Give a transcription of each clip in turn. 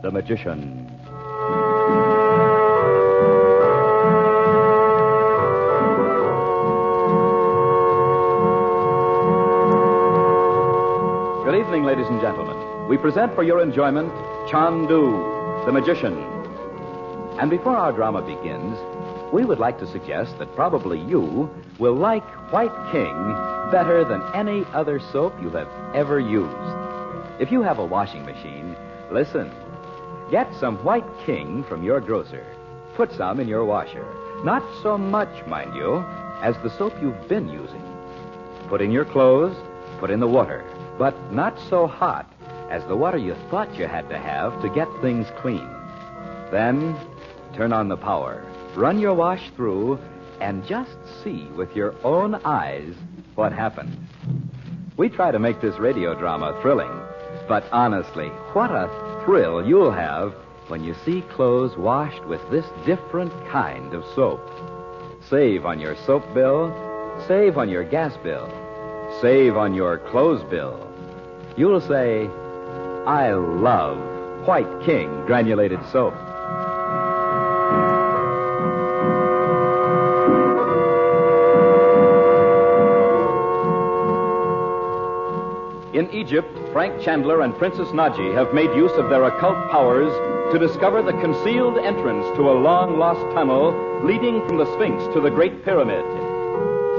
the Magician. Good evening, ladies and gentlemen. We present for your enjoyment Chandu, the Magician. And before our drama begins, we would like to suggest that probably you will like White King better than any other soap you have ever used. If you have a washing machine, listen. Get some White King from your grocer. Put some in your washer. Not so much, mind you, as the soap you've been using. Put in your clothes, put in the water, but not so hot as the water you thought you had to have to get things clean. Then, turn on the power, run your wash through, and just see with your own eyes what happens. We try to make this radio drama thrilling, but honestly, what a thrill you'll have when you see clothes washed with this different kind of soap. Save on your soap bill, save on your gas bill, save on your clothes bill. You'll say, I love White King granulated soap. In Egypt, Frank Chandler and Princess Naji have made use of their occult powers to discover the concealed entrance to a long-lost tunnel leading from the Sphinx to the Great Pyramid.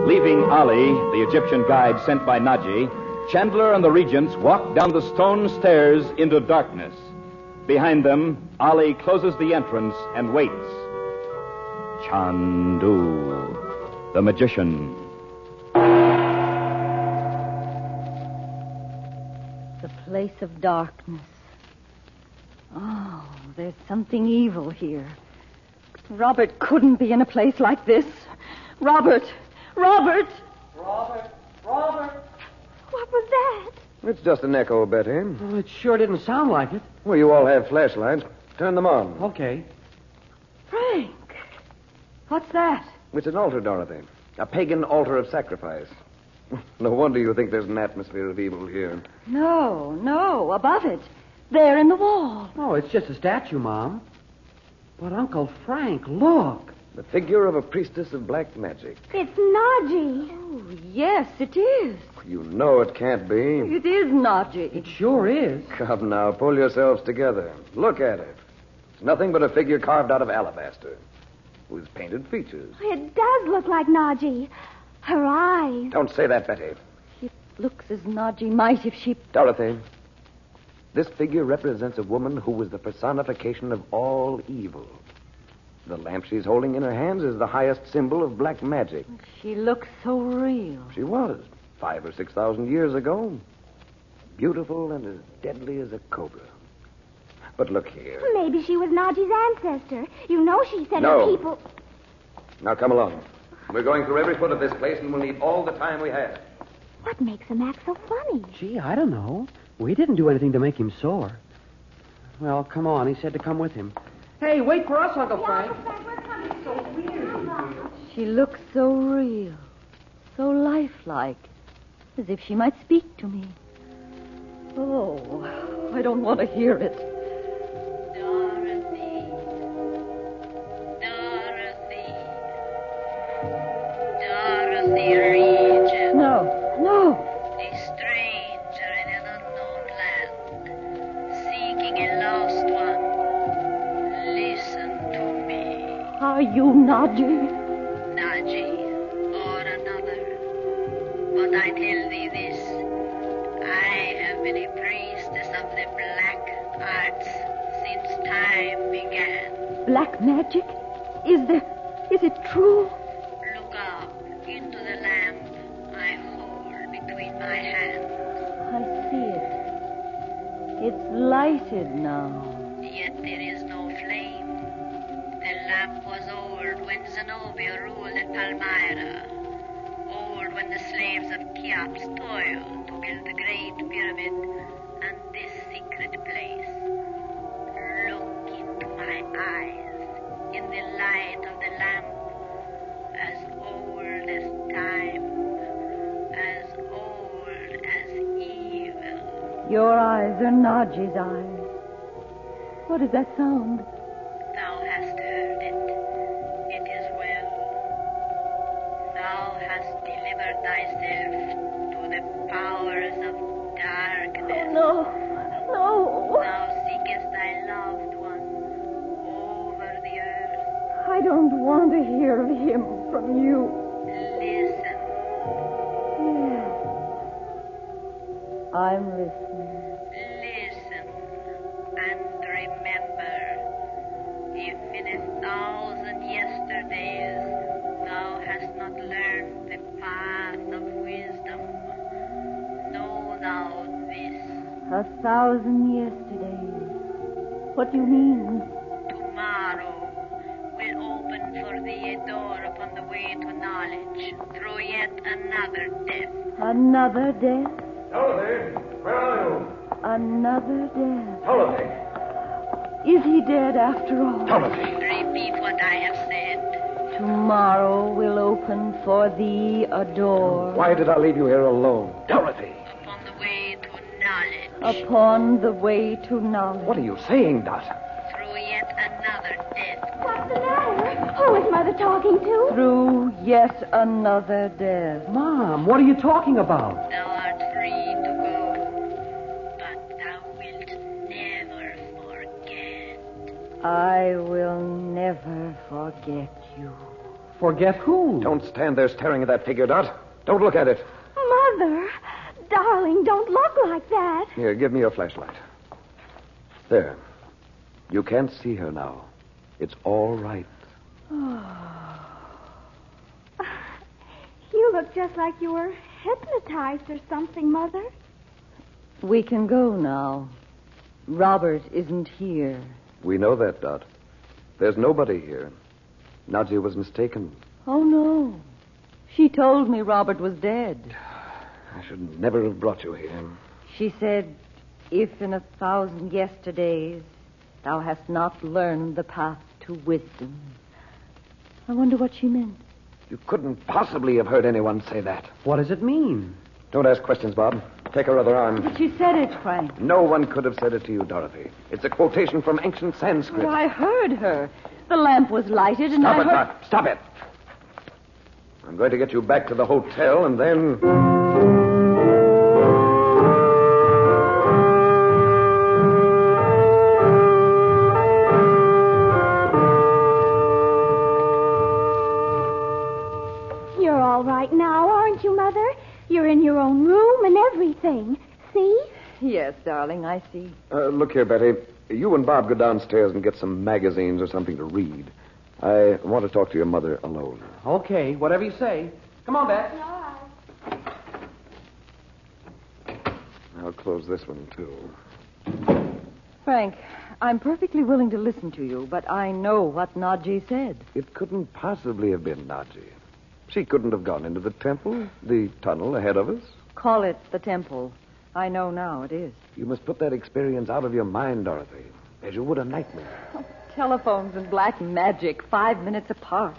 Leaving Ali, the Egyptian guide sent by Naji, Chandler and the regents walk down the stone stairs into darkness. Behind them, Ali closes the entrance and waits. Chandu, the Magician. The place of darkness. Oh, there's something evil here. Robert couldn't be in a place like this. Robert! Robert! Robert! Robert! What was that? It's just an echo, Betty. Well, it sure didn't sound like it. Well, you all have flashlights. Turn them on. Okay. Frank! What's that? It's an altar, Dorothy. A pagan altar of sacrifice. No wonder you think there's an atmosphere of evil here. No, above it. There in the wall. Oh, it's just a statue, Mom. But Uncle Frank, look. The figure of a priestess of black magic. It's Naji. Oh, yes, it is. You know it can't be. It is Naji. It sure is. Come now, pull yourselves together. Look at it. It's nothing but a figure carved out of alabaster with painted features. It does look like Naji. Her eyes. Don't say that, Betty. It looks as Naji might if she... Dorothy, this figure represents a woman who was the personification of all evil. The lamp she's holding in her hands is the highest symbol of black magic. She looks so real. She was, 5,000 or 6,000 years ago. Beautiful and as deadly as a cobra. But look here. Maybe she was Naji's ancestor. You know she said No. her people... Now come along. We're going through every foot of this place, and we'll need all the time we have. What makes him act so funny? Gee, I don't know. We didn't do anything to make him sore. Well, come on. He said to come with him. Hey, wait for us, Uncle Frank. She looks so real, so lifelike, as if she might speak to me. Oh, I don't want to hear it. Dorothy. Dorothy. Dorothy Regent. No. A stranger in an unknown land, seeking a lost one. Listen to me. Are you Naji? Naji, or another. But I tell thee this. I have been a priestess of the black arts since time began. Black magic? Is it true? Look up into the lamp I hold between my hands. I see it. It's lighted now. Yet there is no flame. The lamp was old when Zenobia ruled at Palmyra. Old when the slaves of Cheops toiled to build the Great Pyramid and this secret place. Look into my eyes in the light of the lamp, as old as time, as old as evil. Your eyes are Naji's eyes. What is that sound? Thou hast heard it. It is well. Thou hast delivered thyself to the powers of darkness. No. No. Thou seekest thy loved one over the earth. I don't want to hear of him from you. Listen. Yes. I'm listening. Listen and remember, if in 1,000 yesterdays thou hast not learned the path of wisdom, know thou this. 1,000 yesterdays. What do you mean? Tomorrow will open for thee a door upon the way to knowledge through yet another death. Another death? Dorothy, where are you? Another death. Dorothy. Is he dead after all? Dorothy. Repeat what I have said. Tomorrow will open for thee a door. Why did I leave you here alone? Dorothy. Upon the way to knowledge. Upon the way to knowledge. What are you saying, Dot? Through yet another death. What's the matter? Who is Mother talking to? Through yet another death. Mom, what are you talking about? Thou art free to go, but thou wilt never forget. I will never forget you. Forget who? Don't stand there staring at that figure, Dot. Don't look at it. Mother, darling, don't look like that. Here, give me your flashlight. There. You can't see her now. It's all right. You look just like you were hypnotized or something, Mother. We can go now. Robert isn't here. We know that, Dot. There's nobody here. Nadji was mistaken. Oh, no. She told me Robert was dead. I should never have brought you here. She said, if in 1,000 yesterdays thou hast not learned the path to wisdom. I wonder what she meant. You couldn't possibly have heard anyone say that. What does it mean? Don't ask questions, Bob. Take her other arm. But she said it, Frank. No one could have said it to you, Dorothy. It's a quotation from ancient Sanskrit. But I heard her. The lamp was lighted and I Stop it, heard... Dot. Stop it. I'm going to get you back to the hotel and then... You're all right now, aren't you, Mother? You're in your own room and everything. See? Yes, darling, I see. Look here, Betty. You and Bob go downstairs and get some magazines or something to read. I want to talk to your mother alone. Okay, whatever you say. Come on, Beth. I'll close this one, too. Frank, I'm perfectly willing to listen to you, but I know what Nadji said. It couldn't possibly have been Nadji. She couldn't have gone into the temple, the tunnel ahead of us. Call it the temple. I know now it is. You must put that experience out of your mind, Dorothy, as you would a nightmare. Telephones and black magic, 5 minutes apart.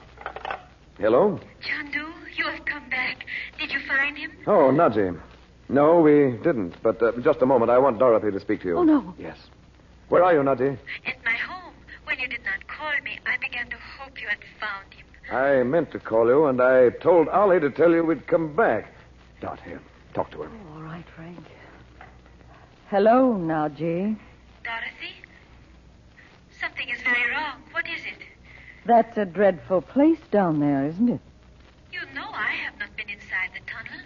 Hello? Chandu, you have come back. Did you find him? Oh, Nadji. No, we didn't. But just a moment. I want Dorothy to speak to you. Oh, no. Yes. Where are you, Nadji? At my home. When you did not call me, I began to hope you had found him. I meant to call you, and I told Ollie to tell you we'd come back. Dot, here. Talk to her. All right, Frank. Hello, Nadji. Dorothy? Something is very wrong. What is it? That's a dreadful place down there, isn't it? You know I have not been inside the tunnel.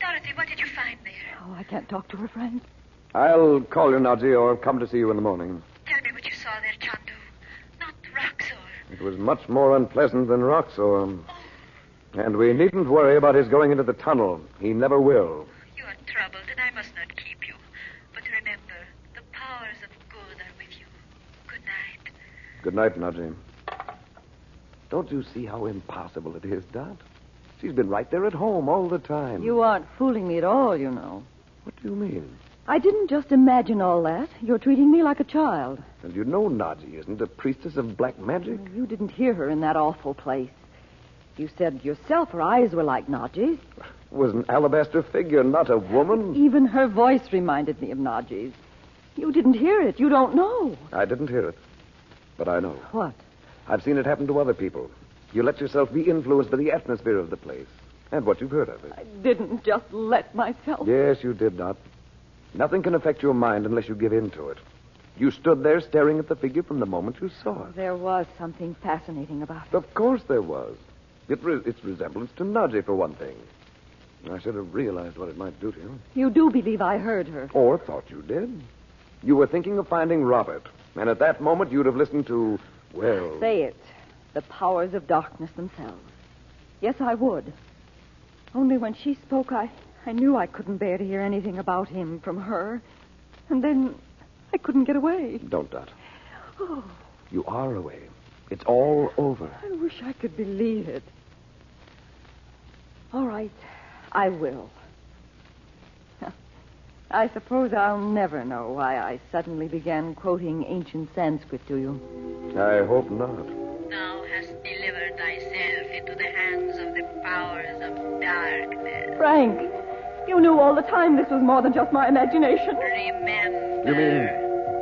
Dorothy, what did you find there? Oh, I can't talk to her, Frank. I'll call you, Nadji, or come to see you in the morning. Tell me what you saw there, Chandu. Not Roxor. It was much more unpleasant than Roxor. And we needn't worry about his going into the tunnel. He never will. You are troubled, and I must not keep you. But remember, the powers of good are with you. Good night. Good night, Nadji. Don't you see how impossible it is, Dot? She's been right there at home all the time. You aren't fooling me at all, you know. What do you mean? I didn't just imagine all that. You're treating me like a child. And you know Nadji isn't a priestess of black magic? You didn't hear her in that awful place. You said yourself her eyes were like Nadji's. Was an alabaster figure, not a woman. Even her voice reminded me of Nadji's. You didn't hear it. You don't know. I didn't hear it, but I know. What? I've seen it happen to other people. You let yourself be influenced by the atmosphere of the place and what you've heard of it. I didn't just let myself. Yes, you did not. Nothing can affect your mind unless you give in to it. You stood there staring at the figure from the moment you saw it. There was something fascinating about it. Of course there was. Its resemblance to Najee, for one thing. I should have realized what it might do to you. You do believe I heard her. Or thought you did. You were thinking of finding Robert. And at that moment, you'd have listened to, well... Say it. The powers of darkness themselves. Yes, I would. Only when she spoke, I knew I couldn't bear to hear anything about him from her. And then I couldn't get away. Don't, Dot. Oh, You are away. It's all over. I wish I could believe it. All right. I will. I suppose I'll never know why I suddenly began quoting ancient Sanskrit to you. I hope not. Thou hast delivered thyself into the hands of the powers of darkness. Frank, you knew all the time this was more than just my imagination. Remember. You mean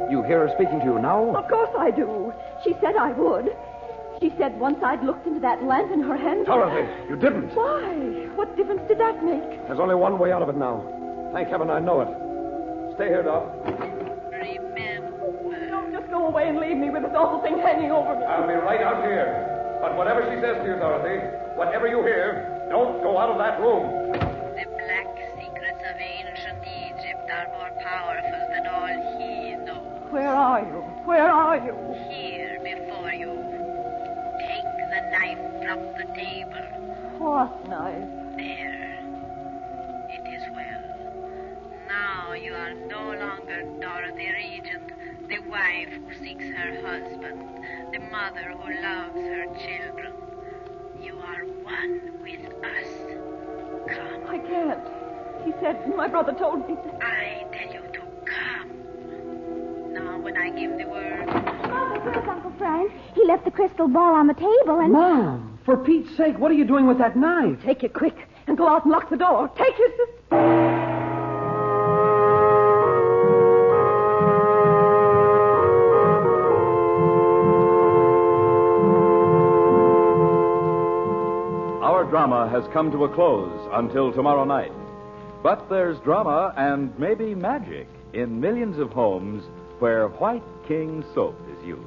you hear her speaking to you now? Of course I do. She said I would. She said once I'd looked into that lamp in her hand. Dorothy, you didn't. Why? What difference did that make? There's only one way out of it now. Thank heaven I know it. Stay here, Doc. Remember. Don't just go away and leave me with this awful thing hanging over me. I'll be right out here. But whatever she says to you, Dorothy, whatever you hear, don't go out of that room. The black secrets of ancient Egypt are more powerful than all he knows. Where are you? Where are you? Here before you. Take the knife from the table. What knife? There. It is well. Now you are no longer Dorothy Regent, the wife who seeks her husband, the mother who loves her children. You are one with us. Come. I can't. He said, my brother told me. I tell you to come. Now when I give the word... Mother, where's Uncle Frank? He left the crystal ball on the table and... Mom, for Pete's sake, what are you doing with that knife? Take it quick and go out and lock the door. Take his sister. Our drama has come to a close until tomorrow night. But there's drama and maybe magic in millions of homes where White King soap is used.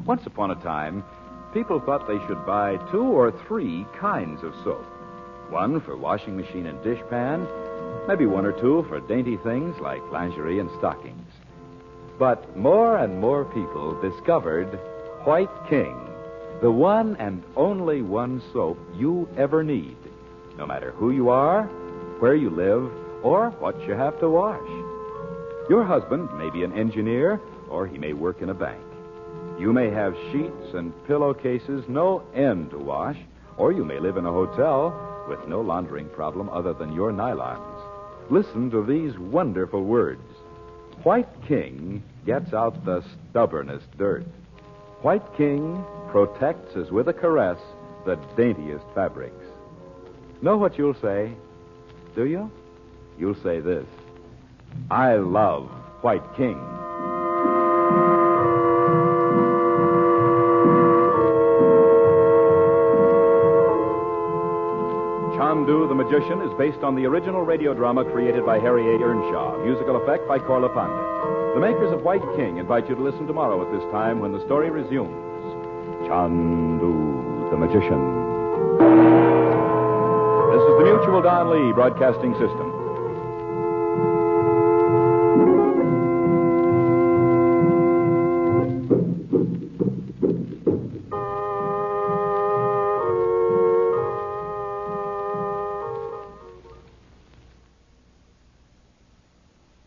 Once upon a time, people thought they should buy 2 or 3 kinds of soap. One for washing machine and dishpan, maybe 1 or 2 for dainty things like lingerie and stockings. But more and more people discovered White King, the one and only one soap you ever need, no matter who you are, where you live, or what you have to wash. Your husband may be an engineer, or he may work in a bank. You may have sheets and pillowcases no end to wash, or you may live in a hotel with no laundering problem other than your nylons. Listen to these wonderful words. White King gets out the stubbornest dirt. White King protects as with a caress the daintiest fabrics. Know what you'll say? Do you? You'll say this. I love White King. Chandu the Magician is based on the original radio drama created by Harry A. Earnshaw. Musical effect by Corla Pandit. The makers of White King invite you to listen tomorrow at this time when the story resumes. Chandu the Magician. This is the Mutual Don Lee Broadcasting System.